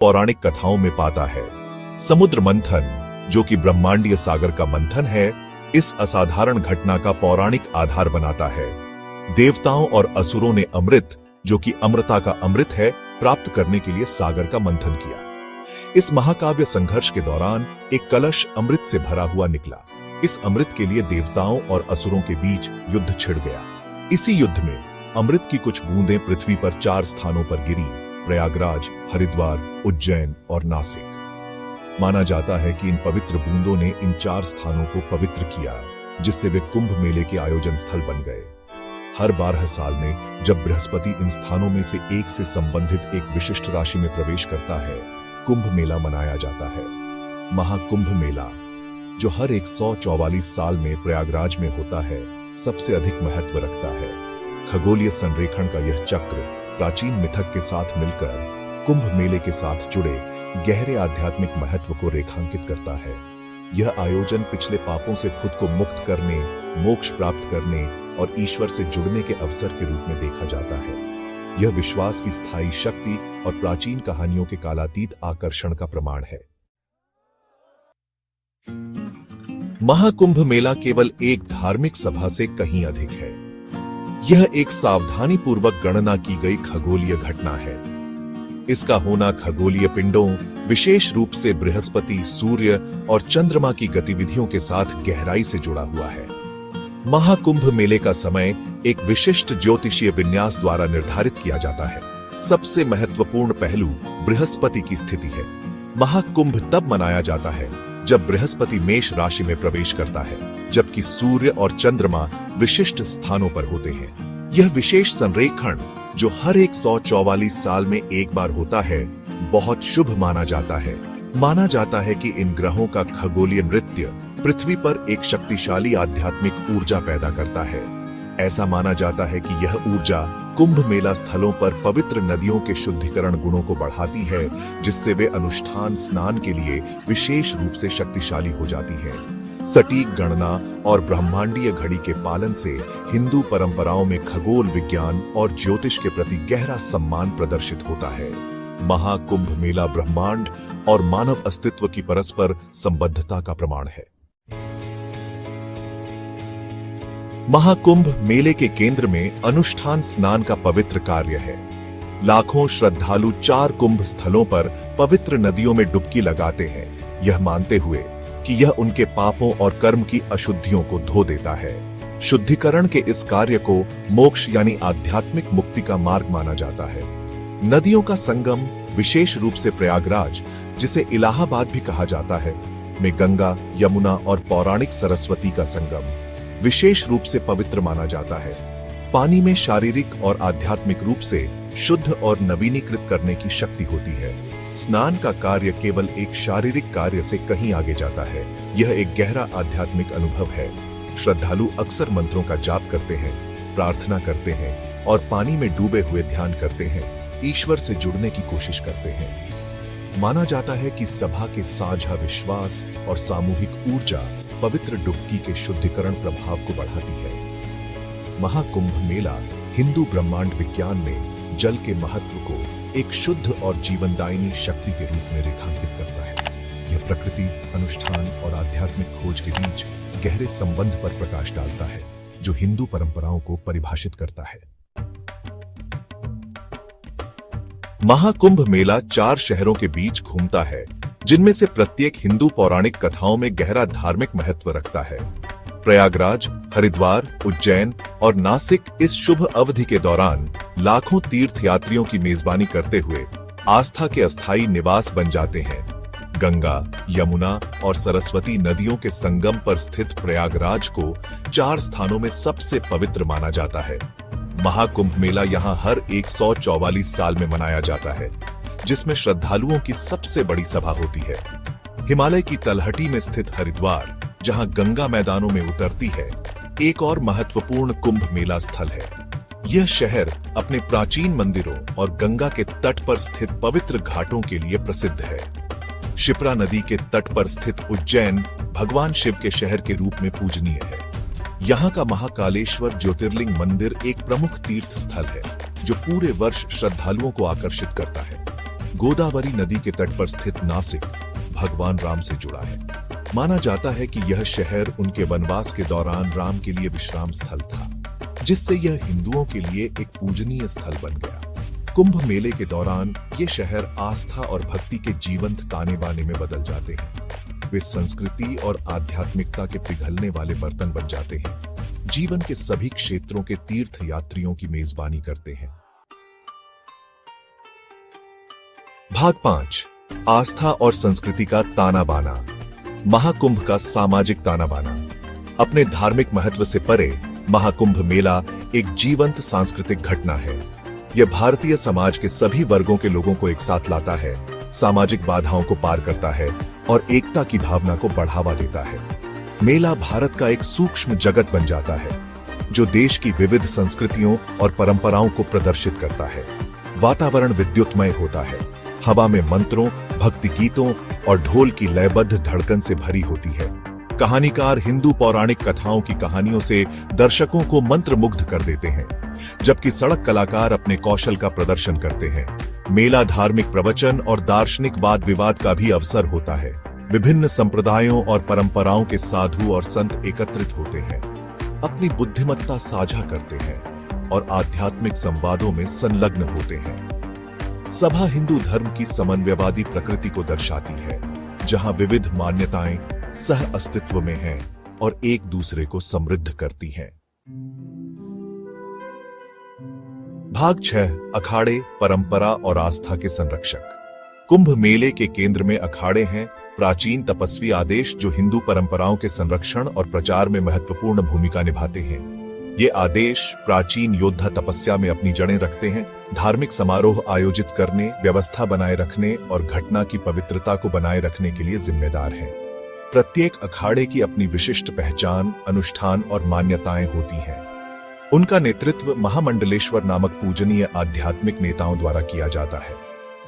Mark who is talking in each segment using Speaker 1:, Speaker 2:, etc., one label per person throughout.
Speaker 1: पौराणिक कथाओं में पाता है। समुद्र मंथन, जो कि ब्रह्मांडीय सागर का मंथन है, इस असाधारण घटना का पौराणिक आधार बनाता है। देवताओं और असुरों ने अमृत, जो कि अमृता का अमृत है, प्राप्त करने के लिए सागर का मंथन किया। इस महाकाव्य संघर्ष के दौरान एक कलश अमृत से भरा हुआ निकला। इस अमृत के लिए देवताओं और असुरों के बीच युद्ध छिड़ गया। इसी युद्ध में अमृत की कुछ बूंदें पृथ्वी पर 4 स्थानों पर गिरी: प्रयागराज, हरिद्वार, उज्जैन और नासिक। माना जाता है कि इन पवित्र बूंदों ने इन 4 स्थानों को पवित्र किया, जिससे वे कुंभ मेले के आयोजन स्थल बन गए। हर 12 साल में जब बृहस्पति इन स्थानों में से एक से संबंधित एक विशिष्ट राशि में प्रवेश करता है, कुंभ मेला मनाया जाता है। महाकुंभ मेला, जो हर 144 साल में प्रयागराज में होता है, सबसे अधिक महत्व रखता है। खगोलीय संरेखण का यह चक्र प्राचीन मिथक के साथ मिलकर कुंभ मेले के साथ जुड़े गहरे आध्यात्मिक महत्व को रेखांकित करता है। यह आयोजन पिछले पापों से खुद को मुक्त करने, मोक्ष प्राप्त करने और ईश्वर से जुड़ने के अवसर के रूप में देखा जाता है। यह विश्वास की स्थायी शक्ति और प्राचीन कहानियों के कालातीत आकर्षण का प्रमाण है। महाकुंभ मेला केवल एक धार्मिक सभा से कहीं अधिक है। यह एक सावधानीपूर्वक गणना की गई खगोलीय घटना है। इसका होना खगोलीय पिंडों, विशेष रूप से बृहस्पति, सूर्य और चंद्रमा की गतिविधियों के साथ गहराई से जुड़ा हुआ है। महाकुंभ मेले का समय एक विशिष्ट ज्योतिषीय विन्यास द्वारा निर्धारित किया जाता है। सबसे महत्वपूर्ण पहलू बृहस्पति की स्थिति है। महाकुंभ तब मनाया जाता है जब बृहस्पति मेष राशि में प्रवेश करता है, जबकि सूर्य और चंद्रमा विशिष्ट स्थानों पर होते हैं। यह विशेष संरेखण, जो हर 144 साल में एक बार होता है, बहुत शुभ माना जाता है। माना जाता है कि इन ग्रहों का खगोलीय नृत्य पृथ्वी पर एक शक्तिशाली आध्यात्मिक ऊर्जा पैदा करता है। ऐसा माना जाता है कि यह ऊर्जा कुंभ मेला स्थलों पर पवित्र नदियों के शुद्धिकरण गुणों को बढ़ाती है, जिससे वे अनुष्ठान स्नान के लिए विशेष रूप से शक्तिशाली हो जाती है। सटीक गणना और ब्रह्मांडीय घड़ी के पालन से हिंदू परंपराओं में खगोल विज्ञान और ज्योतिष के प्रति गहरा सम्मान प्रदर्शित होता है। महाकुंभ मेला ब्रह्मांड और मानव अस्तित्व की परस्पर संबद्धता का प्रमाण है। महाकुंभ मेले के केंद्र में अनुष्ठान स्नान का पवित्र कार्य है। लाखों श्रद्धालु 4 कुंभ स्थलों पर पवित्र नदियों में डुबकी लगाते हैं, यह मानते हुए कि यह उनके पापों और कर्म की अशुद्धियों को धो देता है। शुद्धिकरण के इस कार्य को मोक्ष यानी आध्यात्मिक मुक्ति का मार्ग माना जाता है। नदियों का संगम, विशेष रूप से प्रयागराज, जिसे इलाहाबाद भी कहा जाता है, में गंगा, यमुना और पौराणिक सरस्वती का संगम विशेष रूप से पवित्र माना जाता है। पानी में शारीरिक और आध्यात्मिक रूप से शुद्ध और नवीनीकृत करने की शक्ति होती है। स्नान का कार्य केवल एक शारीरिक कार्य से कहीं आगे जाता है। यह एक गहरा आध्यात्मिक अनुभव है। श्रद्धालु अक्सर मंत्रों का जाप करते हैं, प्रार्थना करते हैं और पानी में डूबे हुए ध्यान करते हैं, ईश्वर से जुड़ने की कोशिश करते हैं। माना जाता है कि सभा के साझा विश्वास और सामूहिक ऊर्जा पवित्र डुबकी के शुद्धिकरण प्रभाव को बढ़ाती है। महाकुंभ मेला हिंदू ब्रह्मांड विज्ञान में जल के महत्व को एक शुद्ध और जीवनदायिनी शक्ति के रूप में रेखांकित करता है। यह प्रकृति, अनुष्ठान और आध्यात्मिक खोज के बीच गहरे संबंध पर प्रकाश डालता है, जो हिंदू परंपराओं को परिभाषित करता है। महाकुंभ मेला 4 शहरों के बीच घूमता है, जिनमें से प्रत्येक हिंदू पौराणिक कथाओं में गहरा धार्मिक महत्व रखता है। प्रयागराज, हरिद्वार, उज्जैन और नासिक इस शुभ अवधि के दौरान लाखों तीर्थयात्रियों की मेजबानी करते हुए आस्था के अस्थायी निवास बन जाते हैं। गंगा, यमुना और सरस्वती नदियों के संगम पर स्थित प्रयागराज को 4 स्थानों में सबसे पवित्र माना जाता है। महाकुंभ मेला यहाँ हर 144 साल में मनाया जाता है, जिसमें श्रद्धालुओं की सबसे बड़ी सभा होती है। हिमालय की तलहटी में स्थित हरिद्वार, जहां गंगा मैदानों में उतरती है, एक और महत्वपूर्ण कुंभ मेला स्थल है। यह शहर अपने प्राचीन मंदिरों और गंगा के तट पर स्थित पवित्र घाटों के लिए प्रसिद्ध है। शिप्रा नदी के तट पर स्थित उज्जैन भगवान शिव के शहर के रूप में पूजनीय है। यहाँ का महाकालेश्वर ज्योतिर्लिंग मंदिर एक प्रमुख तीर्थ स्थल है, जो पूरे वर्ष श्रद्धालुओं को आकर्षित करता है। गोदावरी नदी के तट पर स्थित नासिक भगवान राम से जुड़ा है। माना जाता है कि यह शहर उनके वनवास के दौरान राम के लिए विश्राम स्थल था, जिससे यह हिंदुओं के लिए एक पूजनीय स्थल बन गया। कुंभ मेले के दौरान ये शहर आस्था और भक्ति के जीवंत ताने बाने में बदल जाते हैं। वे संस्कृति और आध्यात्मिकता के पिघलने वाले बर्तन बन जाते हैं, जीवन के सभी क्षेत्रों के तीर्थ यात्रियों की मेजबानी करते हैं। भाग 5, आस्था और संस्कृति का ताना बाना। महाकुंभ का सामाजिक ताना बाना। अपने धार्मिक महत्व से परे महाकुंभ मेला एक जीवंत सांस्कृतिक घटना है। यह भारतीय समाज के सभी वर्गों के लोगों को एक साथ लाता है, सामाजिक बाधाओं को पार करता है और एकता की भावना को बढ़ावा देता है। मेला भारत का एक सूक्ष्म जगत बन जाता है, जो देश की विविध संस्कृतियों और परंपराओं को प्रदर्शित करता है। वातावरण विद्युतमय होता है, हवा में मंत्रों, भक्ति गीतों और ढोल की लयबद्ध धड़कन से भरी होती है। कहानीकार हिंदू पौराणिक कथाओं की कहानियों से दर्शकों को मंत्रमुग्ध कर देते हैं, जबकि सड़क कलाकार अपने कौशल का प्रदर्शन करते हैं। मेला धार्मिक प्रवचन और दार्शनिक वाद विवाद का भी अवसर होता है। विभिन्न संप्रदायों और परंपराओं के साधु और संत एकत्रित होते हैं, अपनी बुद्धिमत्ता साझा करते हैं और आध्यात्मिक संवादों में संलग्न होते हैं। सभा हिंदू धर्म की समन्वयवादी प्रकृति को दर्शाती है, जहां विविध मान्यताएं सह अस्तित्व में हैं और एक दूसरे को समृद्ध करती हैं। भाग 6, अखाड़े, परंपरा और आस्था के संरक्षक। कुंभ मेले के केंद्र में अखाड़े हैं, प्राचीन तपस्वी आदेश जो हिंदू परंपराओं के संरक्षण और प्रचार में महत्वपूर्ण भूमिका निभाते हैं। ये आदेश प्राचीन योद्धा तपस्या में अपनी जड़ें रखते हैं, धार्मिक समारोह आयोजित करने, व्यवस्था बनाए रखने और घटना की पवित्रता को बनाए रखने के लिए जिम्मेदार हैं। प्रत्येक अखाड़े की अपनी विशिष्ट पहचान, अनुष्ठान और मान्यताएं होती हैं। उनका नेतृत्व महामंडलेश्वर नामक पूजनीय आध्यात्मिक नेताओं द्वारा किया जाता है,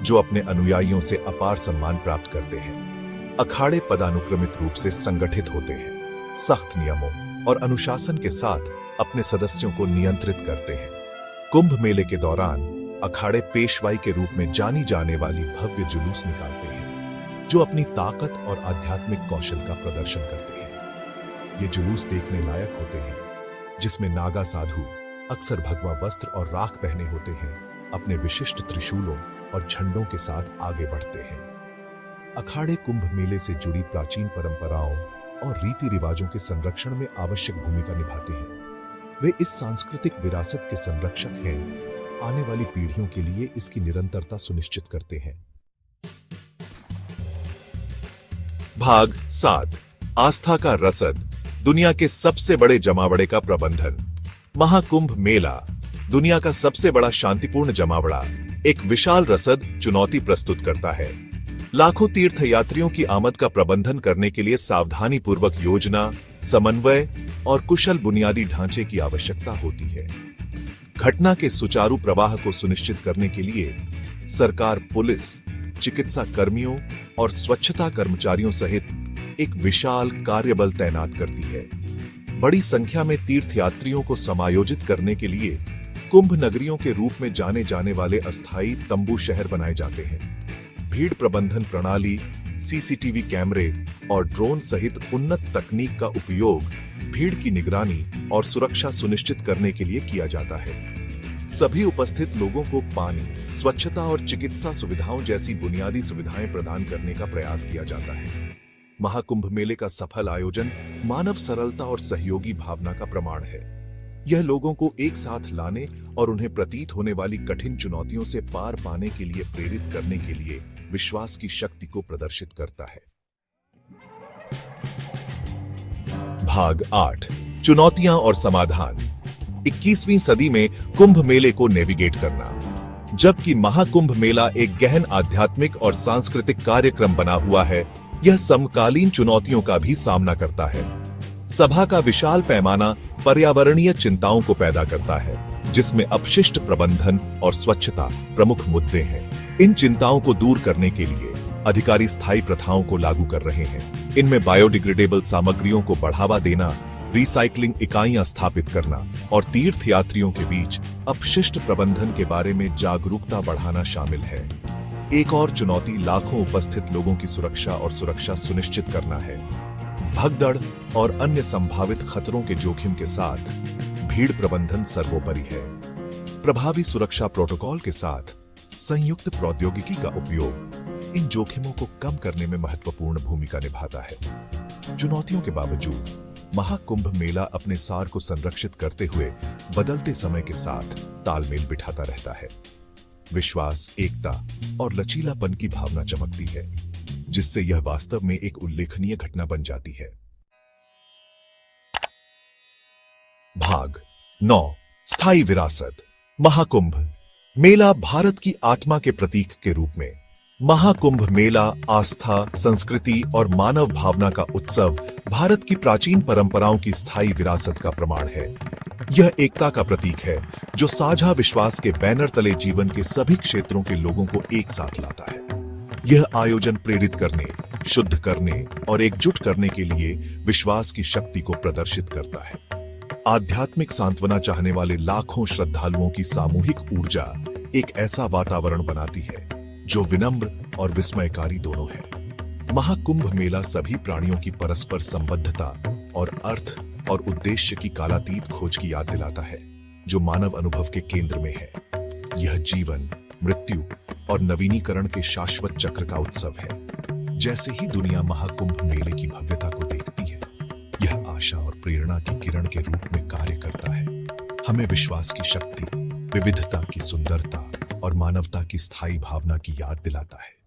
Speaker 1: जो अपने अनुयायियों से अपार सम्मान प्राप्त करते हैं। अखाड़े पदानुक्रमित रूप से संगठित होते हैं, सख्त नियमों और अनुशासन के साथ अपने सदस्यों को नियंत्रित करते हैं। कुंभ मेले के दौरान अखाड़े पेशवाई के रूप में जानी जाने वाली भव्य जुलूस निकालते हैं, जो अपनी ताकत और आध्यात्मिक कौशल का प्रदर्शन करते हैं। ये जुलूस देखने लायक होते हैं, जिसमें नागा साधु अक्सर भगवा वस्त्र और राख पहने होते हैं, अपने विशिष्ट त्रिशूलों और झंडों के साथ आगे बढ़ते हैं। अखाड़े कुंभ मेले से जुड़ी प्राचीन परंपराओं और रीति रिवाजों के संरक्षण में आवश्यक भूमिका निभाते हैं। वे इस सांस्कृतिक विरासत के संरक्षक हैं, आने वाली पीढ़ियों के लिए इसकी निरंतरता सुनिश्चित करते हैं। भाग 7, आस्था का रसद, दुनिया के सबसे बड़े जमावड़े का प्रबंधन। महाकुंभ मेला दुनिया का सबसे बड़ा शांतिपूर्ण जमावड़ा एक विशाल रसद चुनौती प्रस्तुत करता है। लाखों तीर्थयात्रियों की आमद का प्रबंधन करने के लिए सावधानी पूर्वक योजना, समन्वय और कुशल बुनियादी ढांचे की आवश्यकता होती है। घटना के सुचारू प्रवाह को सुनिश्चित करने के लिए सरकार पुलिस, चिकित्सा कर्मियों और स्वच्छता कर्मचारियों सहित एक विशाल कार्यबल तैनात करती है। बड़ी संख्या में तीर्थयात्रियों को समायोजित करने के लिए कुंभ नगरियों के रूप में जाने जाने वाले अस्थायी तंबू शहर बनाए जाते हैं। भीड़ प्रबंधन प्रणाली, सीसीटीवी कैमरे और ड्रोन सहित उन्नत तकनीक का उपयोग भीड़ की निगरानी और सुरक्षा सुनिश्चित करने के लिए किया जाता है। सभी उपस्थित लोगों को पानी, स्वच्छता और चिकित्सा सुविधाओं जैसी बुनियादी सुविधाएं प्रदान करने का प्रयास किया जाता है। महाकुंभ मेले का सफल आयोजन मानव सरलता और सहयोगी भावना का प्रमाण है। यह लोगों को एक साथ लाने और उन्हें प्रतीत होने वाली कठिन चुनौतियों से पार पाने के लिए प्रेरित करने के लिए विश्वास की शक्ति को प्रदर्शित करता है। भाग 8, चुनौतियां और समाधान। 21वीं सदी में कुंभ मेले को नेविगेट करना। जबकि महाकुंभ मेला एक गहन आध्यात्मिक और सांस्कृतिक कार्यक्रम बना हुआ है, यह समकालीन चुनौतियों का भी सामना करता है। सभा का विशाल पैमाना पर्यावरणीय चिंताओं को पैदा करता है, जिसमें अपशिष्ट प्रबंधन और स्वच्छता प्रमुख मुद्दे हैं। इन चिंताओं को दूर करने के लिए अधिकारी स्थायी प्रथाओं को लागू कर रहे हैं। इनमें बायोडिग्रेडेबल सामग्रियों को बढ़ावा देना, रिसाइकलिंग इकाइयां स्थापित करना और तीर्थयात्रियों के बीच अपशिष्ट प्रबंधन के बारे में जागरूकता बढ़ाना शामिल है। एक और चुनौती लाखों उपस्थित लोगों की सुरक्षा और सुरक्षा सुनिश्चित करना है। भगदड़ और अन्य संभावित खतरों के जोखिम के साथ भीड़ प्रबंधन सर्वोपरि है। प्रभावी सुरक्षा प्रोटोकॉल के साथ संयुक्त प्रौद्योगिकी का उपयोग इन जोखिमों को कम करने में महत्वपूर्ण भूमिका निभाता है। चुनौतियों के बावजूद महाकुंभ मेला अपने सार को संरक्षित करते हुए बदलते समय के साथ तालमेल बिठाता रहता है। विश्वास, एकता और लचीलापन की भावना चमकती है, जिससे यह वास्तव में एक उल्लेखनीय घटना बन जाती है। भाग 9, स्थायी विरासत। महाकुंभ मेला भारत की आत्मा के प्रतीक के रूप में। महाकुंभ मेला आस्था, संस्कृति और मानव भावना का उत्सव भारत की प्राचीन परंपराओं की स्थायी विरासत का प्रमाण है। यह एकता का प्रतीक है जो साझा विश्वास के बैनर तले जीवन के सभी क्षेत्रों के लोगों को एक साथ लाता है। यह आयोजन प्रेरित करने, शुद्ध करने और एकजुट करने के लिए विश्वास की शक्ति को प्रदर्शित करता है। आध्यात्मिक सांत्वना चाहने वाले लाखों श्रद्धालुओं की सामूहिक ऊर्जा एक ऐसा वातावरण बनाती है जो विनम्र और विस्मयकारी दोनों है। महाकुंभ मेला सभी प्राणियों की परस्पर संबद्धता और अर्थ और उद्देश्य की कालातीत खोज की याद दिलाता है, जो मानव अनुभव के केंद्र में है। यह जीवन, मृत्यु और नवीनीकरण के शाश्वत चक्र का उत्सव है। जैसे ही दुनिया महाकुंभ मेले की भव्यता को देखती है, यह आशा और प्रेरणा की किरण के रूप में कार्य करता है। हमें विश्वास की शक्ति, विविधता की सुंदरता और मानवता की स्थायी भावना की याद दिलाता है।